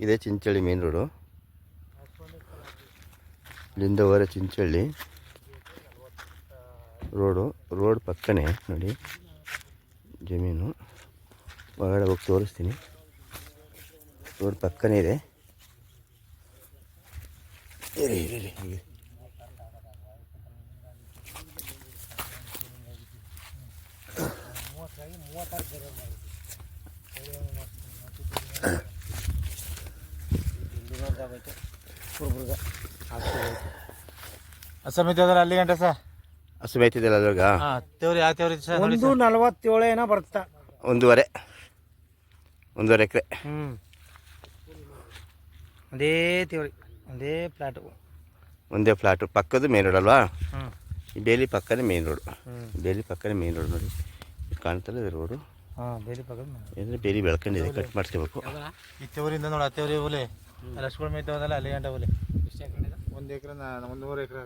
ಇದೇ ಚಿಂಚಳ್ಳಿ main road. ಇಲ್ಲಿಂದ ಹೋದರೆ ಚಿಂಚಳ್ಳಿ ರೋಡ್ ಪಕ್ಕನೇ ನೋಡಿ ಜಮೀನು. ಒಳಗಡೆ ಹೋಗಿ ತೋರಿಸ್ತೀನಿ. ರೋಡ್ ಪಕ್ಕನೇ ಇದೆ. ಇರಿ ಸಮಿತಿ ಅದಲ್ಲ ಅಲ್ಲಿ ಗಂಟೆ ಸರ್ ಹಸು ಮೇಯ್ತಿದ್ದಲ್ಲ ಅದ್ರಾಗ ತೇವ್ರಿ ಯಾವ ತೇವ್ರಿ ಸರ್? 147 ಏನೋ ಬರುತ್ತಾ. 1.5 ಎಕರೆ. ಅದೇ ತೇವ್ರಿ, ಅದೇ ಫ್ಲಾಟು, ಒಂದೇ ಫ್ಲಾಟು. ಪಕ್ಕದ ಮೇನ್ ರೋಡ್ ಅಲ್ವಾ? ಈ ಬೇಲಿ ಪಕ್ಕನೇ ಮೇನ್ ರೋಡು. ಬೇಲಿ ಪಕ್ಕನೇ ಮೇನ್ ರೋಡ್ ನೋಡಿ ಕಾಣ್ತಲ್ಲ ಇದು ರೋಡು. ಬೇಲಿ ಪಕ್ಕದ ಅಂದರೆ ಬೇಲಿ ಬೆಳ್ಕೊಂಡಿದೆ, ಕಟ್ ಮಾಡಿಸ್ಕೋಬೇಕು. ಈ ತೇವ್ರಿಂದ ನೋಡಿ ಆ ತೇವ್ರಿ ಹುಲಿ ಲಕ್ಷ್ಮಣ ಮೇಯ್ತವದಲ್ಲ ಅಲ್ಲಿ ಗಂಟೆ ಹುಲಿ 1 ಎಕರೆ 1.5 ಎಕರೆ